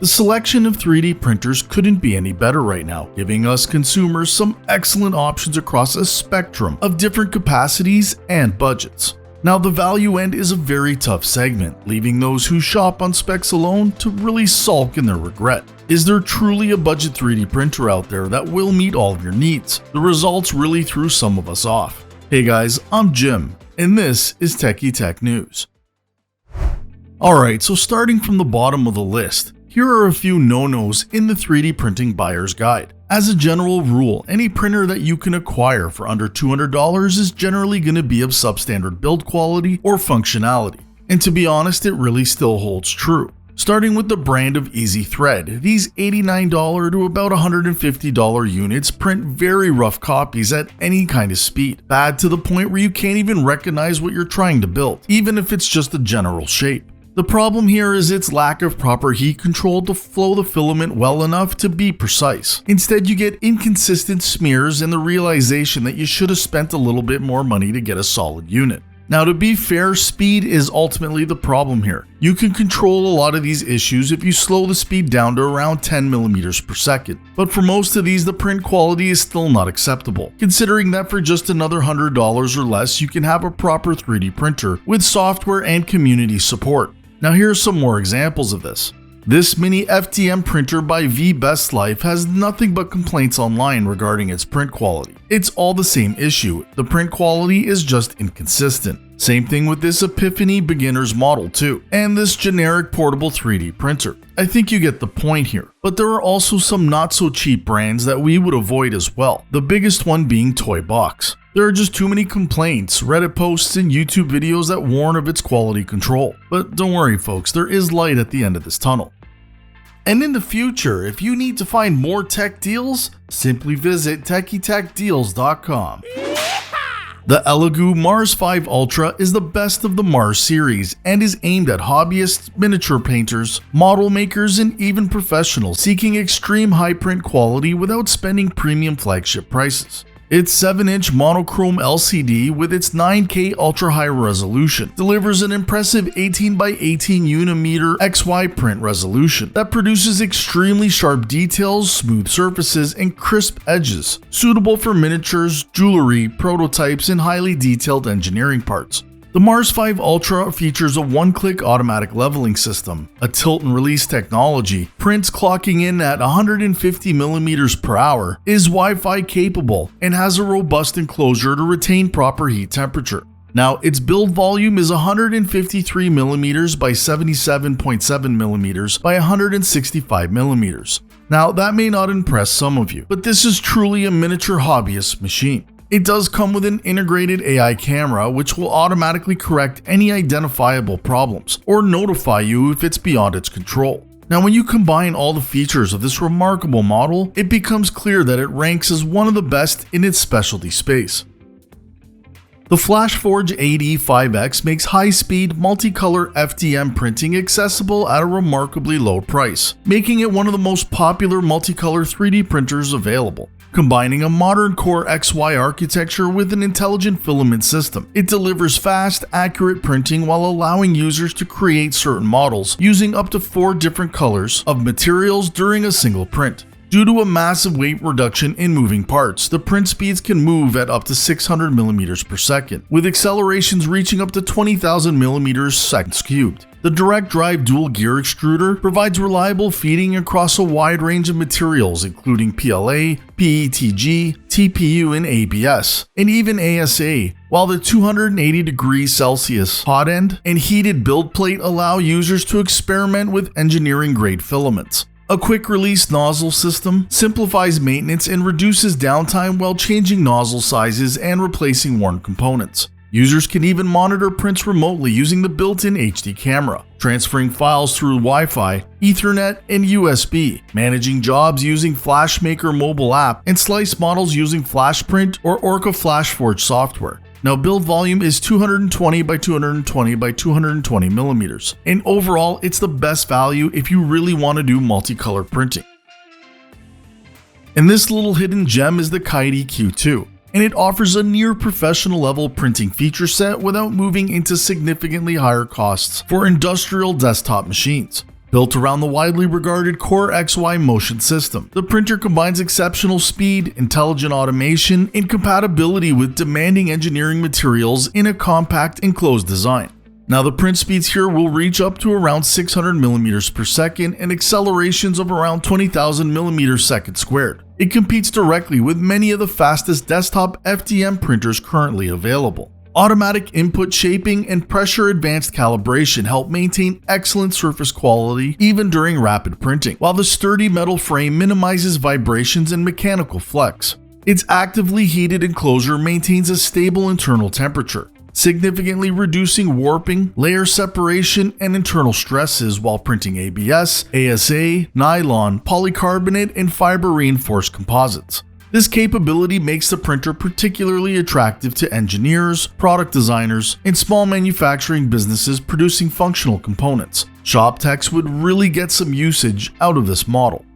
The selection of 3D printers couldn't be any better right now, giving us consumers some excellent options across a spectrum of different capacities and budgets. Now, the value end is a very tough segment, leaving those who shop on specs alone to really sulk in their regret. Is there truly a budget 3D printer out there that will meet all of your needs? The results really threw some of us off. Hey guys, I'm Jim, and this is Techie Tech News. Alright, so starting from the bottom of the list, here are a few no-nos in the 3D printing buyer's guide. As a general rule, any printer that you can acquire for under $200 is generally going to be of substandard build quality or functionality. And to be honest, it really still holds true. Starting with the brand of Easy Thread, these $89 to about $150 units print very rough copies at any kind of speed, bad to the point where you can't even recognize what you're trying to build, even if it's just a general shape. The problem here is its lack of proper heat control to flow the filament well enough to be precise. Instead, you get inconsistent smears and the realization that you should have spent a little bit more money to get a solid unit. Now, to be fair, speed is ultimately the problem here. You can control a lot of these issues if you slow the speed down to around 10 millimeters per second. But for most of these, the print quality is still not acceptable, considering that for just another $100 or less, you can have a proper 3D printer with software and community support. Now, here are some more examples of this. This mini FDM printer by Best Life has nothing but complaints online regarding its print quality. It's all the same issue, the print quality is just inconsistent. Same thing with this Epiphany beginner's model too, and this generic portable 3D printer. I think you get the point here. But there are also some not so cheap brands that we would avoid as well, the biggest one being Toy Box. There are just too many complaints, Reddit posts, and YouTube videos that warn of its quality control. But don't worry folks, there is light at the end of this tunnel. And in the future, if you need to find more tech deals, simply visit techietechdeals.com. The Elegoo Mars 5 Ultra is the best of the Mars series and is aimed at hobbyists, miniature painters, model makers, and even professionals seeking extreme high print quality without spending premium flagship prices. Its 7-inch monochrome LCD with its 9K ultra-high resolution delivers an impressive 18x18 unimeter XY print resolution that produces extremely sharp details, smooth surfaces, and crisp edges, suitable for miniatures, jewelry, prototypes, and highly detailed engineering parts. The Mars 5 Ultra features a one-click automatic leveling system, a tilt and release technology, prints clocking in at 150 mm per hour, is Wi-Fi capable, and has a robust enclosure to retain proper heat temperature. Now, its build volume is 153 mm by 77.7 mm by 165 mm. Now, that may not impress some of you, but this is truly a miniature hobbyist machine. It does come with an integrated AI camera which will automatically correct any identifiable problems or notify you if it's beyond its control. Now, when you combine all the features of this remarkable model, it becomes clear that it ranks as one of the best in its specialty space. The FlashForge AD5X makes high-speed, multicolor FDM printing accessible at a remarkably low price, making it one of the most popular multicolor 3D printers available. Combining a modern Core XY architecture with an intelligent filament system, it delivers fast, accurate printing while allowing users to create certain models using up to 4 different colors of materials during a single print. Due to a massive weight reduction in moving parts, the print speeds can move at up to 600 mm per second, with accelerations reaching up to 20,000 mm seconds cubed. The direct drive dual gear extruder provides reliable feeding across a wide range of materials including PLA, PETG, TPU, and ABS, and even ASA, while the 280°C hot end and heated build plate allow users to experiment with engineering grade filaments. A quick release nozzle system simplifies maintenance and reduces downtime while changing nozzle sizes and replacing worn components. Users can even monitor prints remotely using the built-in HD camera, transferring files through Wi-Fi, Ethernet, and USB, managing jobs using FlashMaker mobile app, and slice models using FlashPrint or Orca FlashForge software. Now, build volume is 220 by 220 by 220 millimeters, and overall, it's the best value if you really want to do multicolor printing. And this little hidden gem is the Qidi Q2, and it offers a near professional level printing feature set without moving into significantly higher costs for industrial desktop machines. Built around the widely regarded Core XY motion system, the printer combines exceptional speed, intelligent automation, and compatibility with demanding engineering materials in a compact enclosed design. Now the print speeds here will reach up to around 600 millimeters per second and accelerations of around 20,000 millimeters second squared. It competes directly with many of the fastest desktop FDM printers currently available. Automatic input shaping and pressure advanced calibration help maintain excellent surface quality even during rapid printing, while the sturdy metal frame minimizes vibrations and mechanical flex. Its actively heated enclosure maintains a stable internal temperature, significantly reducing warping, layer separation, and internal stresses while printing ABS, ASA, nylon, polycarbonate, and fiber-reinforced composites. This capability makes the printer particularly attractive to engineers, product designers, and small manufacturing businesses producing functional components. Shop techs would really get some usage out of this model.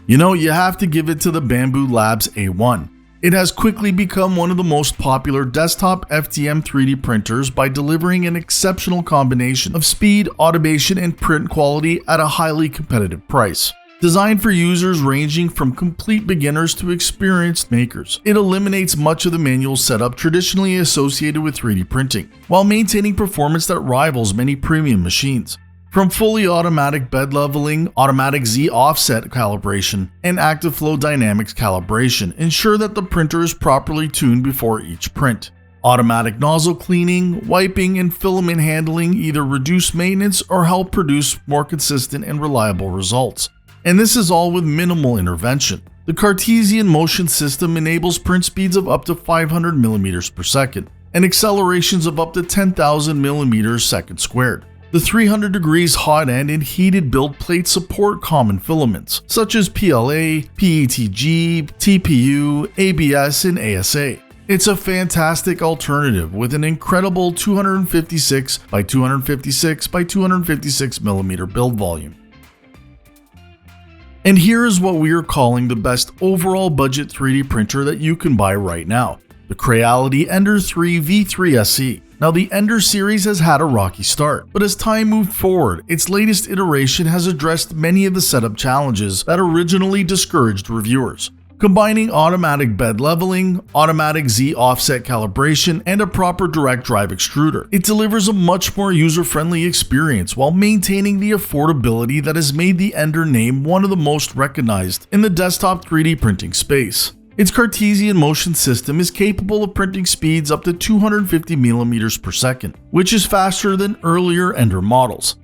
You know, you have to give it to the Bambu Lab A1. It has quickly become one of the most popular desktop FDM 3D printers by delivering an exceptional combination of speed, automation, and print quality at a highly competitive price. Designed for users ranging from complete beginners to experienced makers, it eliminates much of the manual setup traditionally associated with 3D printing, while maintaining performance that rivals many premium machines. From fully automatic bed leveling, automatic Z offset calibration, and active flow dynamics calibration ensure that the printer is properly tuned before each print. Automatic nozzle cleaning, wiping, and filament handling either reduce maintenance or help produce more consistent and reliable results. And this is all with minimal intervention. The Cartesian motion system enables print speeds of up to 500 millimeters per second and accelerations of up to 10,000 millimeters second squared. The 300 degrees hot end and heated build plate support common filaments such as PLA, PETG, TPU, ABS, and ASA. It's a fantastic alternative with an incredible 256 by 256 by 256 millimeter build volume. And here is what we are calling the best overall budget 3D printer that you can buy right now, the Creality Ender 3 V3 SE. Now the Ender series has had a rocky start, but as time moved forward, its latest iteration has addressed many of the setup challenges that originally discouraged reviewers. Combining automatic bed leveling, automatic Z offset calibration, and a proper direct drive extruder, it delivers a much more user-friendly experience while maintaining the affordability that has made the Ender name one of the most recognized in the desktop 3D printing space. Its Cartesian motion system is capable of printing speeds up to 250 millimeters per second, which is faster than earlier Ender models.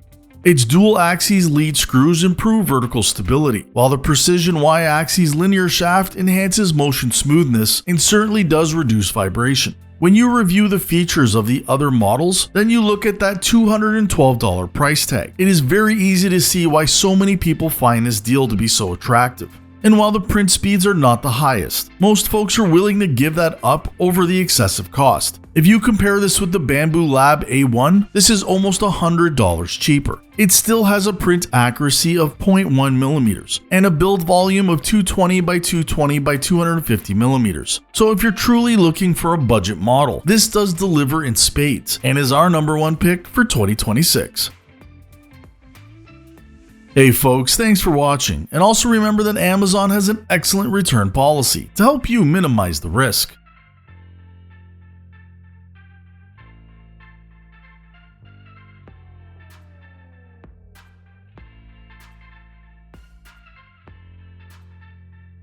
Its dual-axis lead screws improve vertical stability, while the precision Y-axis linear shaft enhances motion smoothness and certainly does reduce vibration. When you review the features of the other models, then you look at that $212 price tag. It is very easy to see why so many people find this deal to be so attractive. And while the print speeds are not the highest, most folks are willing to give that up over the excessive cost. If you compare this with the Bambu Lab A1, this is almost $100 cheaper. It still has a print accuracy of 0.1 millimeters and a build volume of 220 by 220 by 250 millimeters. So if you're truly looking for a budget model, this does deliver in spades and is our #1 pick for 2026. Hey folks, thanks for watching, and also remember that Amazon has an excellent return policy to help you minimize the risk.